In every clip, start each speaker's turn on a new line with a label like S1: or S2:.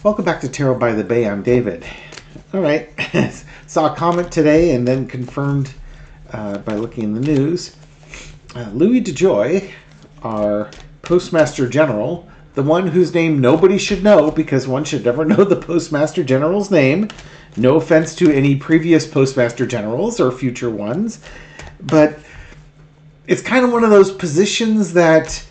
S1: Welcome back to Tarot by the Bay. I'm David. All right. Saw a comment today and then confirmed by looking in the news. Louis DeJoy, our Postmaster General, the one whose name nobody should know because one should never know the Postmaster General's name. No offense to any previous Postmaster Generals or future ones. But it's kind of one of those positions that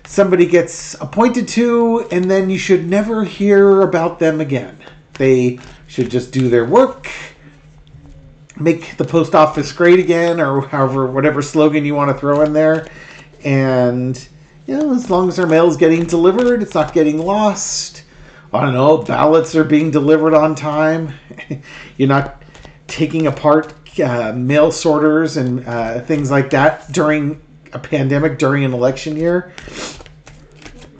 S1: somebody gets appointed to, and then you should never hear about them again. They should just do their work, make the post office great again, or whatever slogan you want to throw in there. And, as long as their mail is getting delivered, it's not getting lost. I don't know, ballots are being delivered on time. You're not taking apart mail sorters and things like that during a pandemic, during an election year.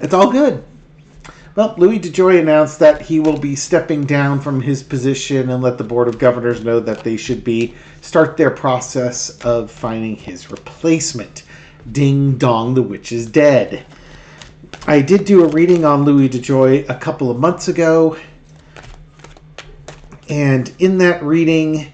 S1: It's all good. Well, Louis DeJoy announced that he will be stepping down from his position and let the Board of Governors know that they should start their process of finding his replacement. Ding dong, the witch is dead. I did do a reading on Louis DeJoy a couple of months ago. And in that reading,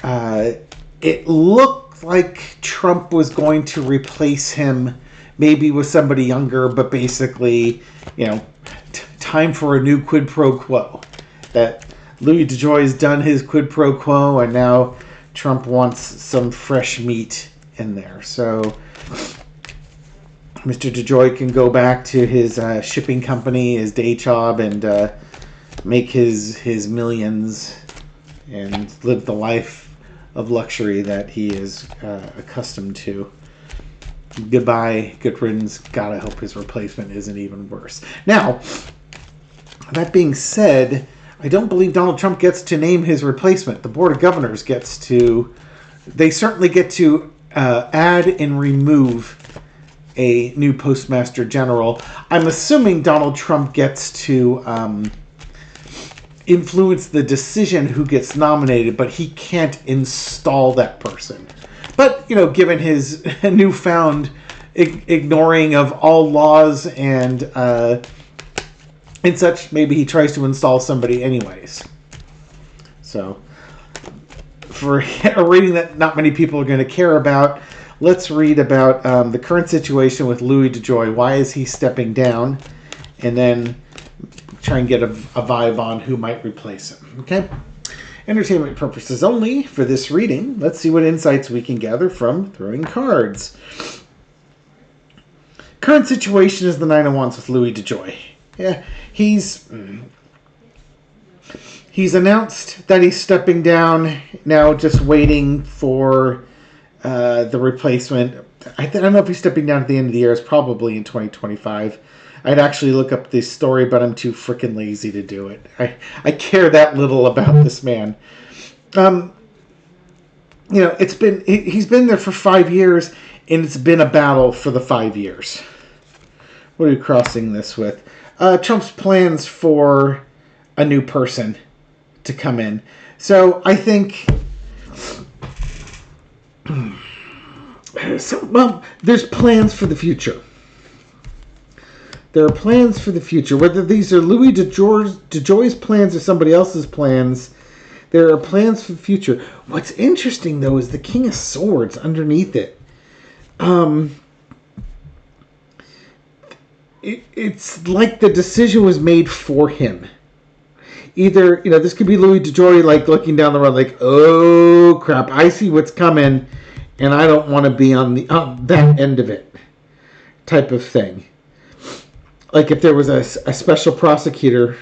S1: it looked like Trump was going to replace him maybe with somebody younger, but basically, time for a new quid pro quo. That Louis DeJoy has done his quid pro quo, and now Trump wants some fresh meat in there. So Mr. DeJoy can go back to his shipping company, his day job, and make his millions and live the life of luxury that he is accustomed to. Goodbye, good riddance. God, I hope his replacement isn't even worse. Now, that being said, I don't believe Donald Trump gets to name his replacement. The Board of Governors they certainly get to add and remove a new Postmaster General. I'm assuming Donald Trump gets to influence the decision who gets nominated, but he can't install that person. But, given his newfound ignoring of all laws and such, maybe he tries to install somebody anyways. So, for a reading that not many people are going to care about, let's read about the current situation with Louis DeJoy. Why is he stepping down? And then try and get a vibe on who might replace him. Okay? Entertainment purposes only for this reading. Let's see what insights we can gather from throwing cards. Current situation is the Nine of Wands with Louis DeJoy. Yeah, he's announced that he's stepping down. Now just waiting for the replacement. I don't know if he's stepping down at the end of the year. It's probably in 2025. I'd actually look up this story, but I'm too freaking lazy to do it. I care that little about this man. He's been there for 5 years, and it's been a battle for the 5 years. What are you crossing this with? Trump's plans for a new person to come in. So I think... there's plans for the future. There are plans for the future. Whether these are Louis DeJoy's plans or somebody else's plans, there are plans for the future. What's interesting, though, is the King of Swords underneath it. It's like the decision was made for him. Either, this could be Louis DeJoy, like, looking down the road, like, oh, crap, I see what's coming, and I don't want to be on that end of it, type of thing. Like if there was a special prosecutor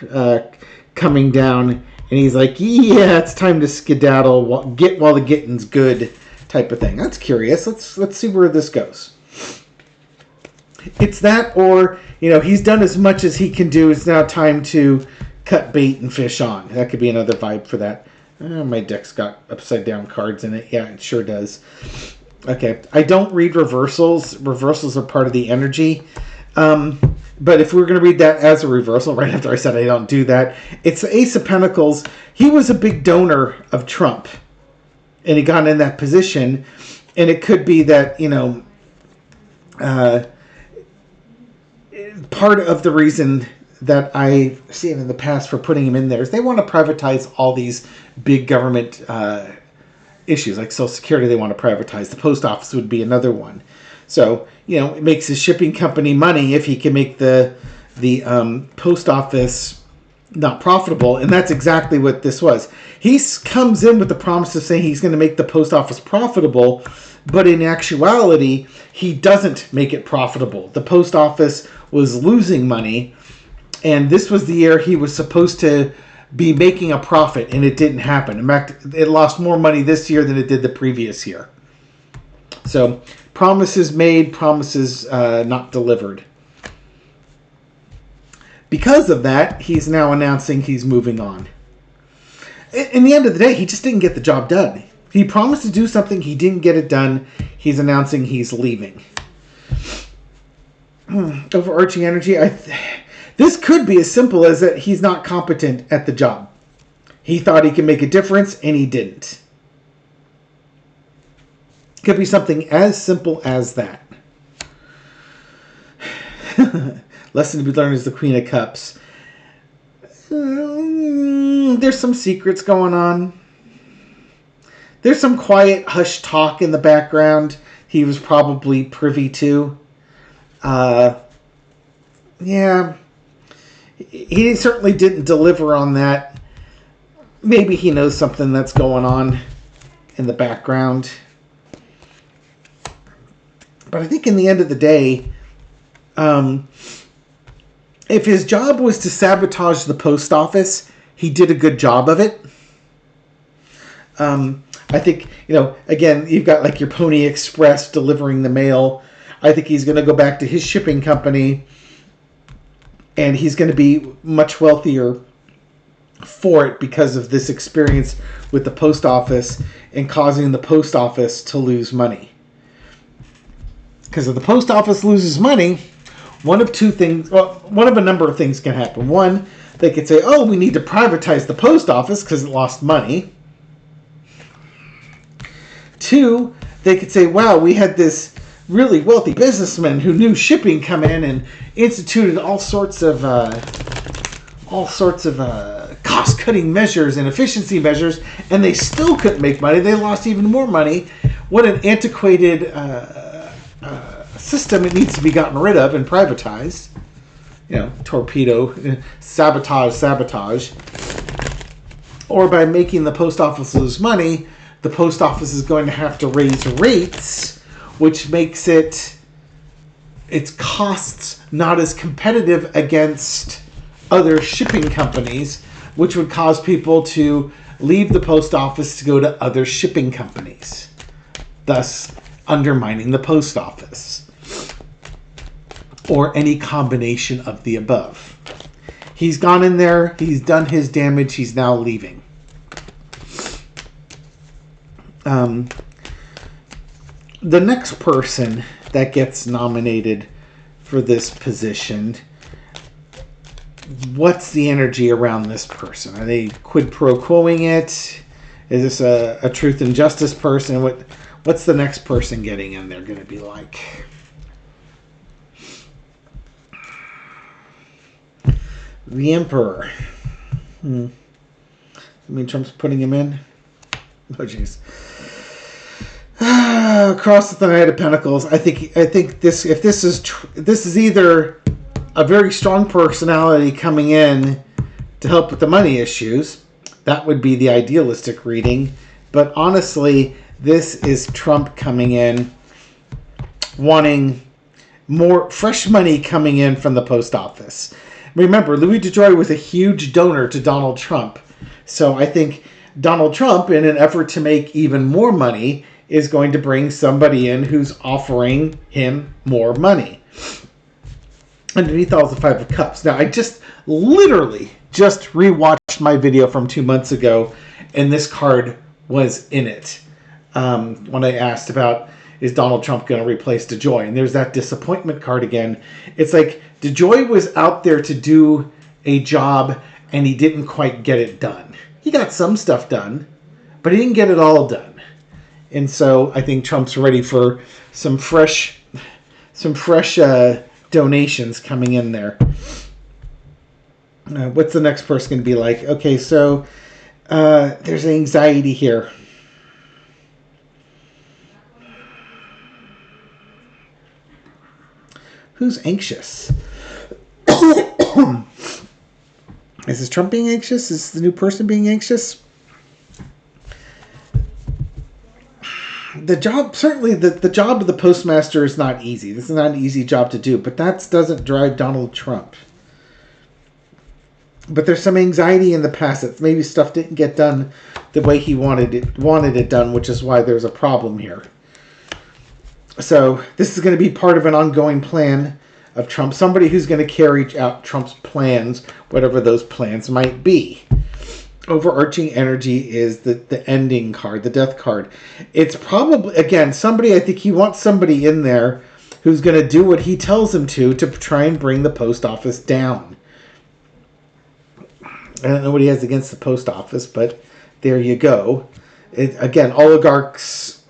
S1: coming down, and he's like, yeah, it's time to skedaddle, while the getting's good, type of thing. That's curious. Let's see where this goes. It's that, or, he's done as much as he can do. It's now time to cut bait and fish on. That could be another vibe for that. My deck's got upside down cards in it. Yeah, it sure does. Okay. I don't read reversals. Reversals are part of the energy. But if we're going to read that as a reversal, right after I said I don't do that, it's the Ace of Pentacles. He was a big donor of Trump, and he got in that position, and it could be that, part of the reason that I've seen in the past for putting him in there is they want to privatize all these big government issues, like Social Security. They want to privatize. The post office would be another one. So, it makes his shipping company money if he can make the post office not profitable, and that's exactly what this was. He comes in with the promise of saying he's going to make the post office profitable, but in actuality, he doesn't make it profitable. The post office was losing money, and this was the year he was supposed to be making a profit, and it didn't happen. In fact, it lost more money this year than it did the previous year. So, promises made, promises not delivered. Because of that, he's now announcing he's moving on. In the end of the day, he just didn't get the job done. He promised to do something, he didn't get it done. He's announcing he's leaving. Overarching energy, this could be as simple as that he's not competent at the job. He thought he could make a difference, and he didn't. Could be something as simple as that. Lesson to be learned is the Queen of Cups. There's some secrets going on. There's some quiet hush talk in the background he was probably privy to. Yeah. He certainly didn't deliver on that. Maybe he knows something that's going on in the background. But I think in the end of the day, if his job was to sabotage the post office, he did a good job of it. I think, again, you've got like your Pony Express delivering the mail. I think he's going to go back to his shipping company, and he's going to be much wealthier for it because of this experience with the post office and causing the post office to lose money. Because if the post office loses money, one of a number of things can happen. One, they could say, oh, we need to privatize the post office because it lost money. Two, they could say, wow, we had this really wealthy businessman who knew shipping come in and instituted all sorts of cost-cutting measures and efficiency measures, and they still couldn't make money. They lost even more money. What an antiquated system. It needs to be gotten rid of and privatized. Torpedo, sabotage. Or by making the post office lose money, the post office is going to have to raise rates, which makes its costs not as competitive against other shipping companies, which would cause people to leave the post office to go to other shipping companies, thus undermining the post office. Or any combination of the above. He's gone in there, he's done his damage, he's now leaving. The next person that gets nominated for this position, what's the energy around this person? Are they quid pro quoing it? Is this a truth and justice person? What's the next person getting in there going to be like? The Emperor. I mean, Trump's putting him in. Oh, jeez. Cross the Knight of Pentacles. I think this. If this is either a very strong personality coming in to help with the money issues, that would be the idealistic reading. But honestly, this is Trump coming in, wanting more fresh money coming in from the post office. Remember, Louis DeJoy was a huge donor to Donald Trump. So I think Donald Trump, in an effort to make even more money, is going to bring somebody in who's offering him more money. Underneath all the Five of Cups. Now, I literally just rewatched my video from 2 months ago, and this card was in it. When I asked about, is Donald Trump going to replace DeJoy? And there's that disappointment card again. It's like DeJoy was out there to do a job, and he didn't quite get it done. He got some stuff done, but he didn't get it all done. And so I think Trump's ready for some fresh donations coming in there. What's the next person going to be like? Okay, so there's anxiety here. Who's anxious? Is this Trump being anxious? Is the new person being anxious? The job, certainly the job of the postmaster is not easy. This is not an easy job to do, but that doesn't drive Donald Trump. But there's some anxiety in the past that maybe stuff didn't get done the way he wanted it done, which is why there's a problem here. So this is going to be part of an ongoing plan of Trump, somebody who's going to carry out Trump's plans, whatever those plans might be. Overarching energy is the ending card, the death card. It's probably, again, somebody, I think he wants somebody in there who's going to do what he tells him to try and bring the post office down. I don't know what he has against the post office, but there you go. Again, oligarchs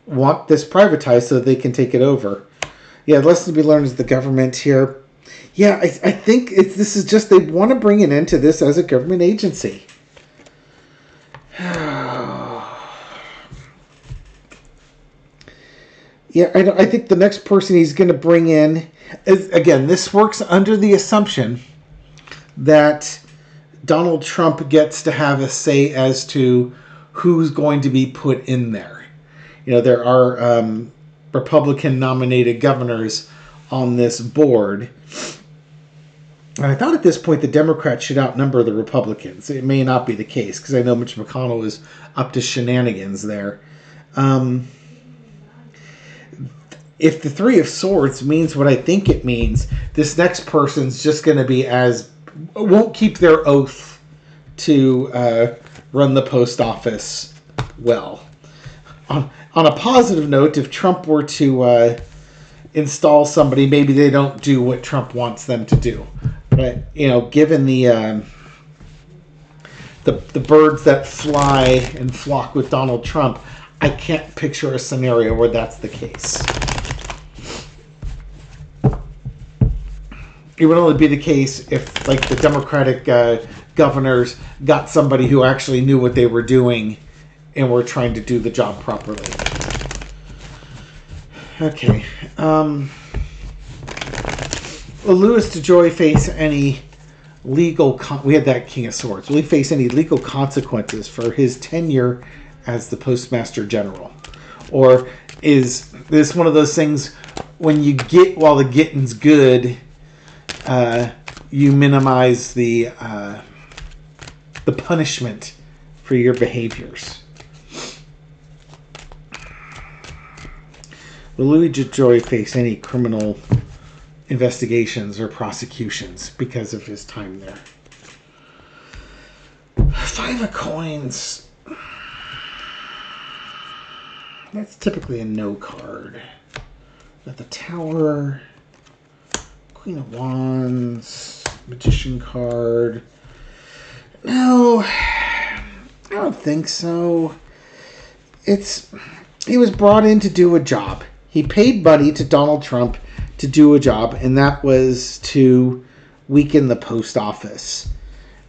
S1: want this privatized so they can take it over. Yeah, the lesson to be learned is the government here. Yeah, I think this is just, they want to bring an end to this as a government agency. Yeah, I think the next person he's going to bring in is, again, this works under the assumption that Donald Trump gets to have a say as to who's going to be put in there. You know, there are Republican-nominated governors on this board. And I thought at this point the Democrats should outnumber the Republicans. It may not be the case, because I know Mitch McConnell is up to shenanigans there. If the Three of Swords means what I think it means, this next person's just going to be won't keep their oath to run the post office well. On a positive note, if Trump were to install somebody, maybe they don't do what Trump wants them to do. But, you know, given the birds that fly and flock with Donald Trump, I can't picture a scenario where that's the case. It would only be the case if, like, the Democratic governors got somebody who actually knew what they were doing and were trying to do the job properly. Okay. Will Louis DeJoy face any legal... we had that King of Swords. Will he face any legal consequences for his tenure as the Postmaster General? Or is this one of those things when you get while the getting's good... you minimize the punishment for your behaviors. Will Louis DeJoy face any criminal investigations or prosecutions because of his time there? Five of Coins. That's typically a no card. Got the Tower. Queen of Wands, Magician card. No, I don't think so. He was brought in to do a job. He paid money to Donald Trump to do a job, and that was to weaken the post office.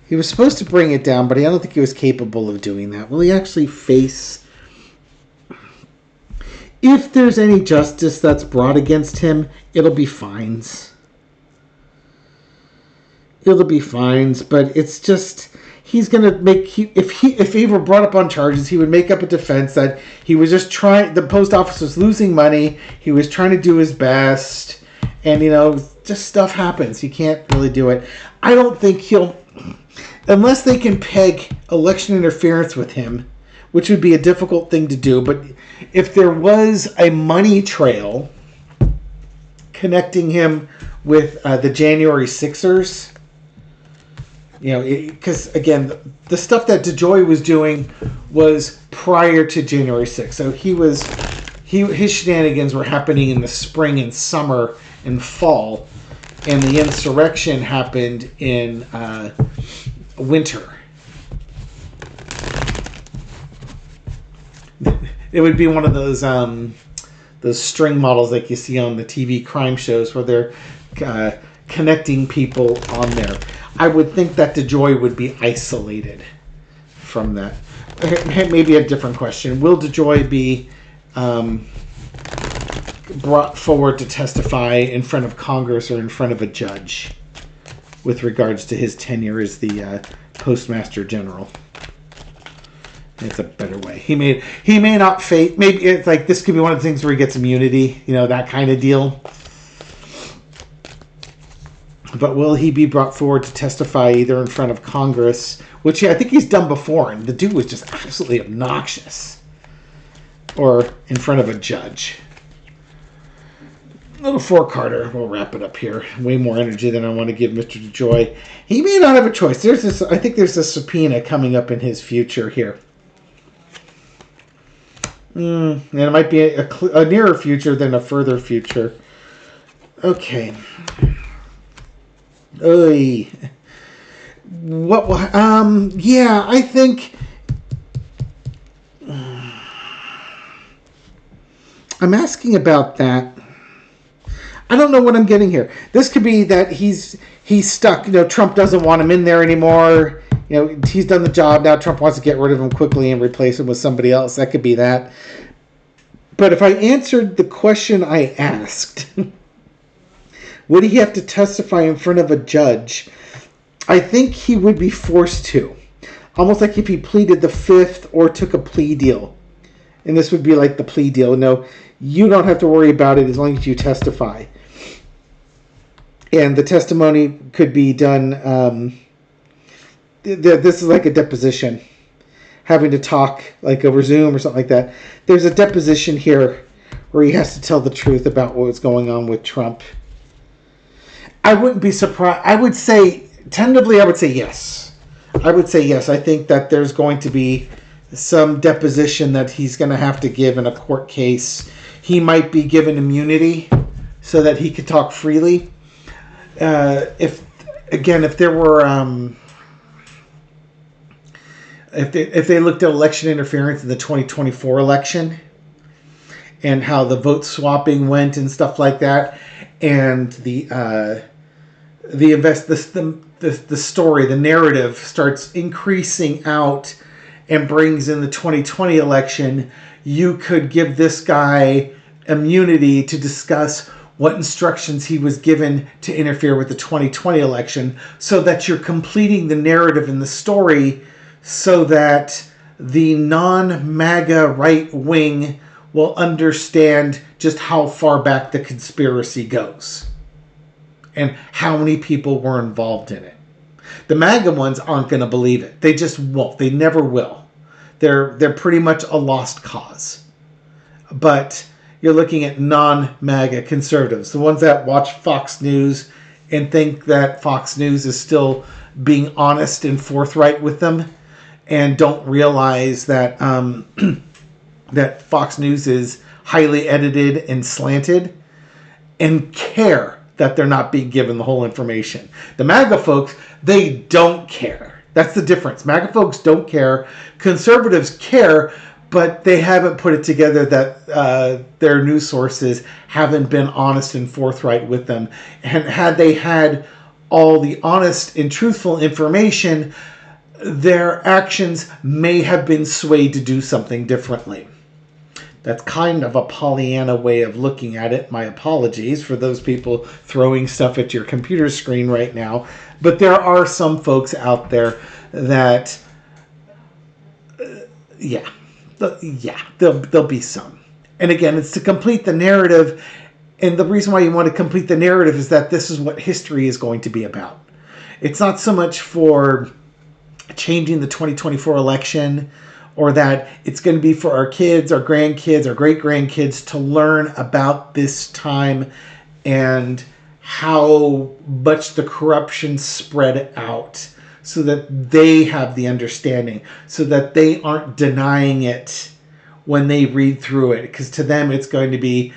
S1: He was supposed to bring it down, but I don't think he was capable of doing that. Will he actually face... If there's any justice that's brought against him, it'll be fines. It'll be fines, but it's just... He's going to make... If he were brought up on charges, he would make up a defense that he was just trying... The post office was losing money. He was trying to do his best. And, you know, just stuff happens. You can't really do it. I don't think he'll... Unless they can peg election interference with him, which would be a difficult thing to do. But if there was a money trail connecting him with the January 6ers... You know, because, again, the stuff that DeJoy was doing was prior to January 6th. So his shenanigans were happening in the spring and summer and fall. And the insurrection happened in winter. It would be one of those string models like you see on the TV crime shows where they're connecting people on there. I would think that DeJoy would be isolated from that. Maybe a different question. Will DeJoy be brought forward to testify in front of Congress or in front of a judge with regards to his tenure as the Postmaster General? It's a better way. He may not face. Maybe it's like this could be one of the things where he gets immunity, that kind of deal. But will he be brought forward to testify either in front of Congress, which I think he's done before, and the dude was just absolutely obnoxious, or in front of a judge? Little four-carder. We'll wrap it up here. Way more energy than I want to give Mr. DeJoy. He may not have a choice. I think there's a subpoena coming up in his future here. And it might be a nearer future than a further future. Okay. Oy. Yeah, I think I'm asking about that. I don't know what I'm getting here. This could be that he's stuck. Trump doesn't want him in there anymore. He's done the job. Now Trump wants to get rid of him quickly and replace him with somebody else. That could be that. But if I answered the question I asked, would he have to testify in front of a judge? I think he would be forced to. Almost like if he pleaded the fifth or took a plea deal. And this would be like the plea deal. No, you don't have to worry about it as long as you testify. And the testimony could be done... this is like a deposition. Having to talk like over Zoom or something like that. There's a deposition here where he has to tell the truth about what's going on with Trump. I wouldn't be surprised. I would say, tentatively, I would say yes. I would say yes. I think that there's going to be some deposition that he's going to have to give in a court case. He might be given immunity so that he could talk freely. If there were... If they looked at election interference in the 2024 election and how the vote swapping went and stuff like that, and the story, the narrative starts increasing out and brings in the 2020 election, you could give this guy immunity to discuss what instructions he was given to interfere with the 2020 election, so that you're completing the narrative in the story, so that the non-MAGA right wing will understand just how far back the conspiracy goes and how many people were involved in it. The MAGA ones aren't going to believe it. They just won't. They never will. They're pretty much a lost cause. But you're looking at non-MAGA conservatives, the ones that watch Fox News and think that Fox News is still being honest and forthright with them, and don't realize that that Fox News is highly edited and slanted, and care that they're not being given the whole information. The MAGA folks, they don't care. That's the difference. MAGA folks don't care. Conservatives care, but they haven't put it together that their news sources haven't been honest and forthright with them. And had they had all the honest and truthful information, their actions may have been swayed to do something differently. That's kind of a Pollyanna way of looking at it. My apologies for those people throwing stuff at your computer screen right now. But there are some folks out there that, there'll be some. And again, it's to complete the narrative. And the reason why you want to complete the narrative is that this is what history is going to be about. It's not so much for changing the 2024 election, or that it's going to be for our kids, our grandkids, our great-grandkids to learn about this time and how much the corruption spread out, so that they have the understanding, so that they aren't denying it when they read through it, because to them it's going to be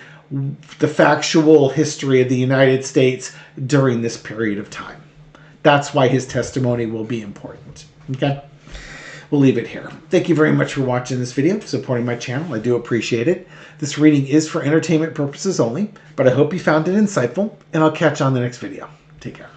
S1: the factual history of the United States during this period of time. That's why his testimony will be important. Okay? We'll leave it here. Thank you very much for watching this video, supporting my channel. I do appreciate it. This reading is for entertainment purposes only, but I hope you found it insightful, and I'll catch you on the next video. Take care.